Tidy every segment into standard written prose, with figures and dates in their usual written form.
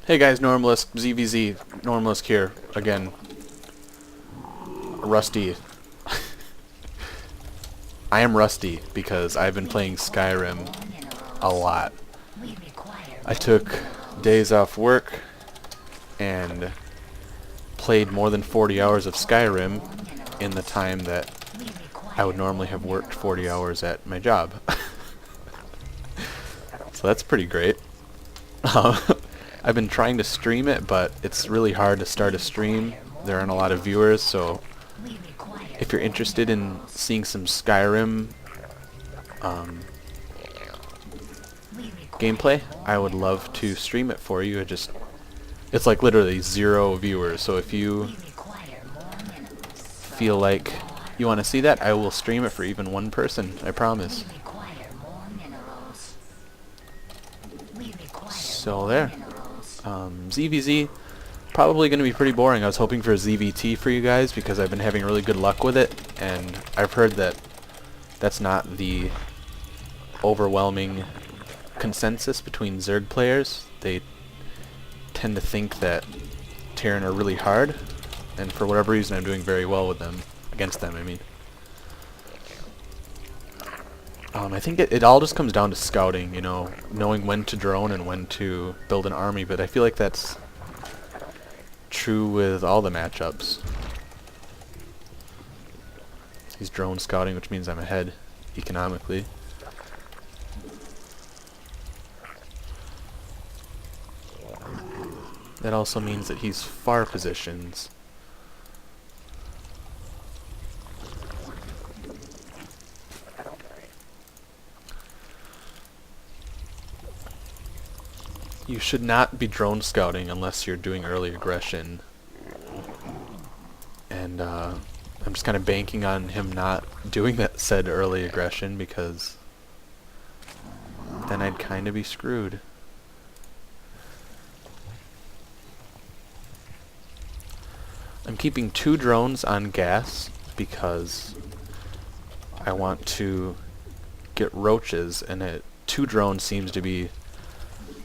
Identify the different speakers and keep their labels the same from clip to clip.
Speaker 1: Hey guys, Normalist, ZVZ, Normalist here, again. Rusty. I am rusty because I've been playing Skyrim a lot. I took days off work and played more than 40 hours of Skyrim in the time that I would normally have worked 40 hours at my job. So that's pretty great. I've been trying to stream it, but it's really hard to start a stream. There aren't a lot of viewers, so if you're interested in seeing some Skyrim gameplay, I would love to stream it for you. It's like literally 0 viewers, so if you feel like you want to see that, I will stream it for even 1 person, I promise. So there. ZVZ, probably going to be pretty boring. I was hoping for a ZVT for you guys because I've been having really good luck with it, and I've heard that that's not the overwhelming consensus between Zerg players. They tend to think that Terran are really hard, and for whatever reason I'm doing very well with them, against them I mean. I think it all just comes down to scouting, you know, knowing when to drone and when to build an army, but I feel like that's true with all the matchups. He's drone scouting, which means I'm ahead economically. That also means that he's far positions. You should not be drone scouting unless you're doing early aggression. And I'm just kind of banking on him not doing that said early aggression, because then I'd kind of be screwed. I'm keeping 2 drones on gas because I want to get roaches, and 2 drones seems to be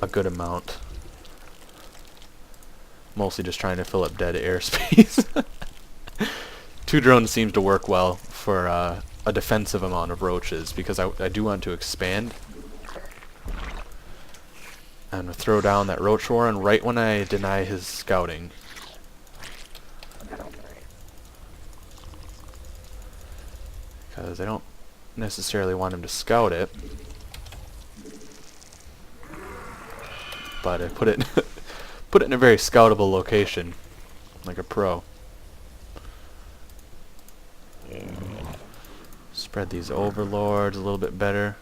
Speaker 1: a good amount. Mostly just trying to fill up dead airspace. 2 drones seems to work well for a defensive amount of roaches, because I do want to expand. I'm going to throw down that roach warren right when I deny his scouting. Because I don't necessarily want him to scout it. But I put it put it in a very scoutable location, like a pro. Spread these overlords a little bit better.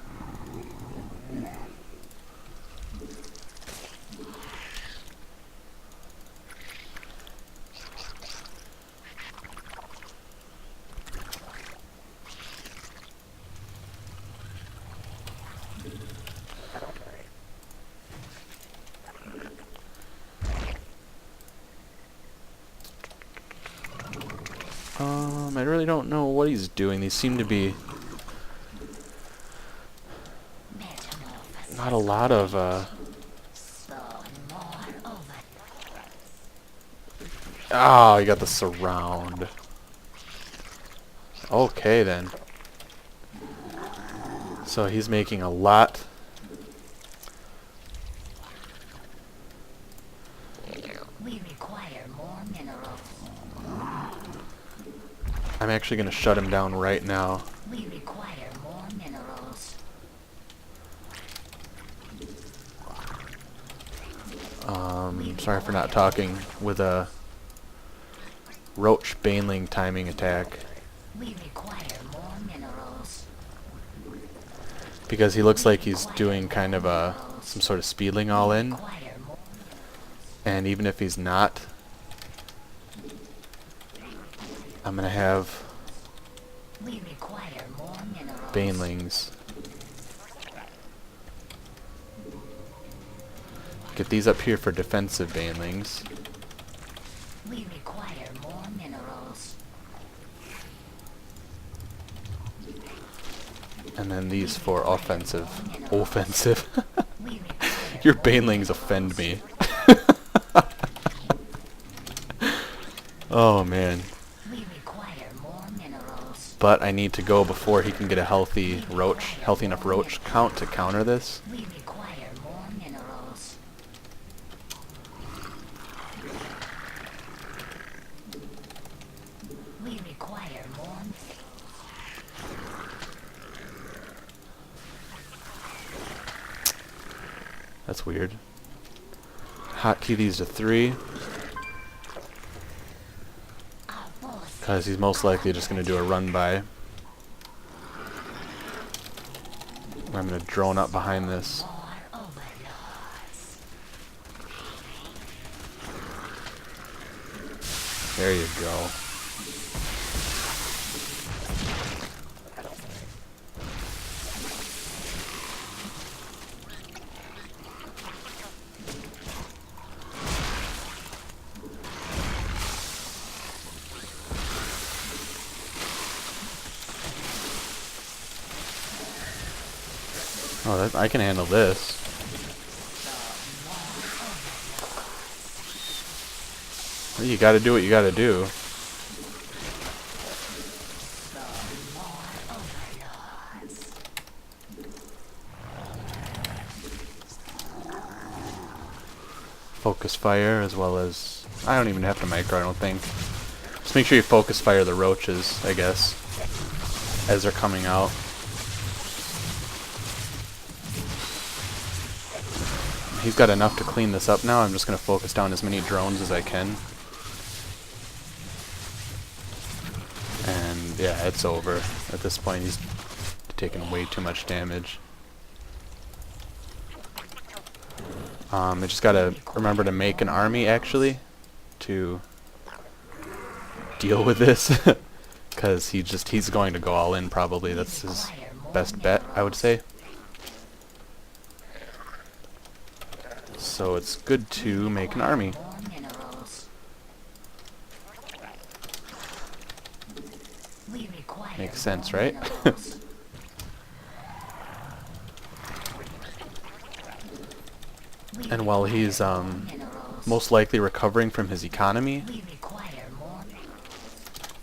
Speaker 1: I really don't know what he's doing. These seem to be not a lot of oh, you got the surround. Okay then. So he's making a lot.
Speaker 2: We require more minerals.
Speaker 1: I'm actually going to shut him down right now.
Speaker 2: We require more minerals.
Speaker 1: Sorry for not talking, with a roach baneling timing attack.
Speaker 2: We require more minerals.
Speaker 1: Because he looks like he's doing kind of some sort of speedling all in. And even if he's not, I'm going to have banelings. Get these up here for defensive banelings.
Speaker 2: We require more minerals.
Speaker 1: And then these for offensive. Offensive. Your banelings offend me. Oh man.
Speaker 2: We require more minerals.
Speaker 1: But I need to go before he can get a healthy enough roach count to counter this.
Speaker 2: We require more minerals. We require more.
Speaker 1: That's weird. Hotkey these to 3. Because he's most likely just going to do a run by. I'm going to drone up behind this. There you go. Oh, I can handle this. Well, you gotta do what you gotta do. Focus fire as well as... I don't even have to micro, I don't think. Just make sure you focus fire the roaches, I guess, as they're coming out. He's got enough to clean this up now. I'm just going to focus down as many drones as I can. And yeah, it's over. At this point, he's taking way too much damage. I just got to remember to make an army, actually, to deal with this. Because he's going to go all in, probably. That's his best bet, I would say. So it's good to make an army. Makes sense, right? And while he's most likely recovering from his economy, we're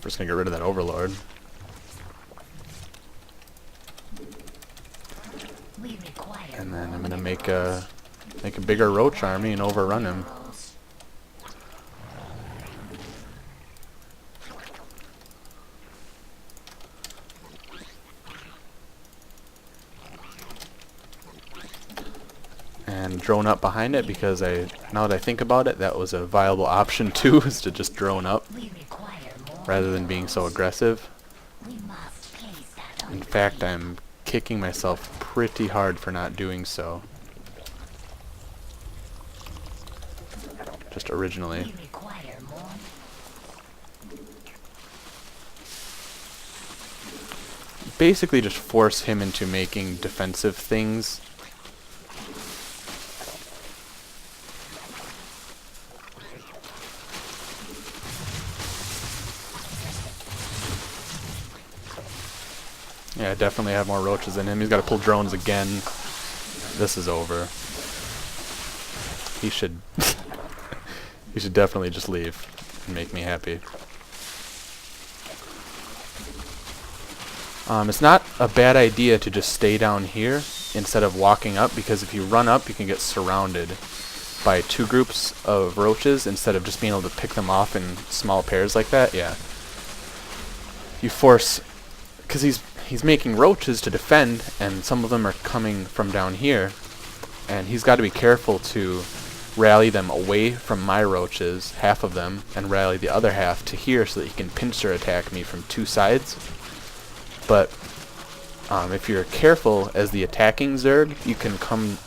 Speaker 1: just gonna get rid of that overlord. And then I'm gonna make a bigger roach army and overrun him. And drone up behind it, because now that I think about it, that was a viable option too, is to just drone up rather than being so aggressive. In fact, I'm kicking myself pretty hard for not doing so. Just originally. Basically just force him into making defensive things. Yeah, definitely have more roaches in him. He's got to pull drones again. This is over. He should he should definitely just leave and make me happy. It's not a bad idea to just stay down here instead of walking up, because if you run up, you can get surrounded by 2 groups of roaches instead of just being able to pick them off in small pairs like that. Yeah. You force... because he's making roaches to defend, and some of them are coming from down here, and he's got to be careful to rally them away from my roaches, half of them, and rally the other half to here so that he can pincer attack me from 2 sides. But if you're careful as the attacking Zerg, you can come,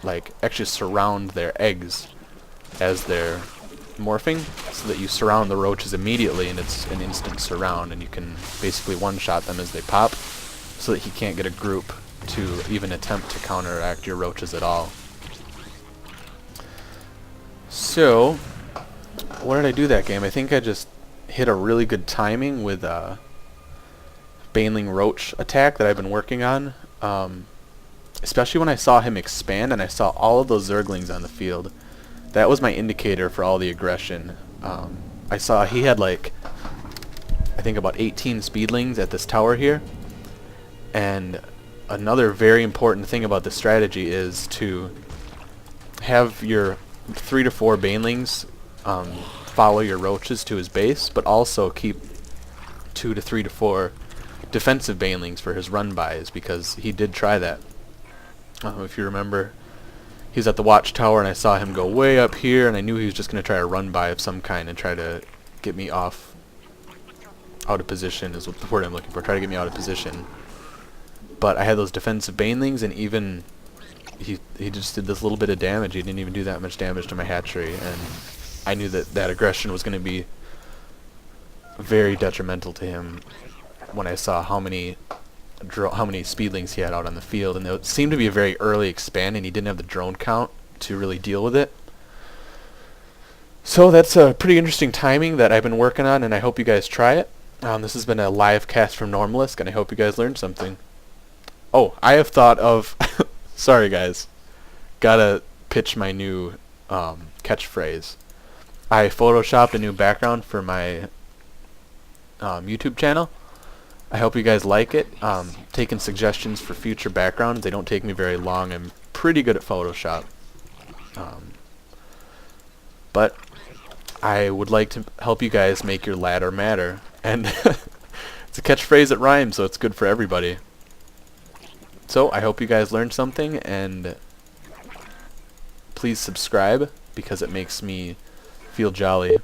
Speaker 1: like, actually surround their eggs as they're morphing, so that you surround the roaches immediately and it's an instant surround, and you can basically one-shot them as they pop, so that he can't get a group to even attempt to counteract your roaches at all. So, what did I do that game? I think I just hit a really good timing with a Baneling Roach attack that I've been working on. Especially when I saw him expand and I saw all of those Zerglings on the field. That was my indicator for all the aggression. I saw he had like, I think about 18 speedlings at this tower here. And another very important thing about this strategy is to have your 3 to 4 banelings follow your roaches to his base, but also keep 2 to 3 to 4 defensive banelings for his run-bys, because he did try that. If you remember, he's at the watchtower and I saw him go way up here, and I knew he was just going to try a run-by of some kind and try to get me out of position is what the word I'm looking for, try to get me out of position. But I had those defensive banelings, and even he just did this little bit of damage. He didn't even do that much damage to my hatchery, and I knew that that aggression was going to be very detrimental to him when I saw how many speedlings he had out on the field, and they seemed to be a very early expand, and he didn't have the drone count to really deal with it. So that's a pretty interesting timing that I've been working on, and I hope you guys try it. This has been a live cast from Normalisk, and I hope you guys learned something. Oh, I have thought of... Sorry, guys. Gotta pitch my new catchphrase. I photoshopped a new background for my YouTube channel. I hope you guys like it. Taking suggestions for future backgrounds. They don't take me very long. I'm pretty good at Photoshop. But I would like to help you guys make your ladder matter. And it's a catchphrase that rhymes, so it's good for everybody. So I hope you guys learned something, and please subscribe because it makes me feel jolly.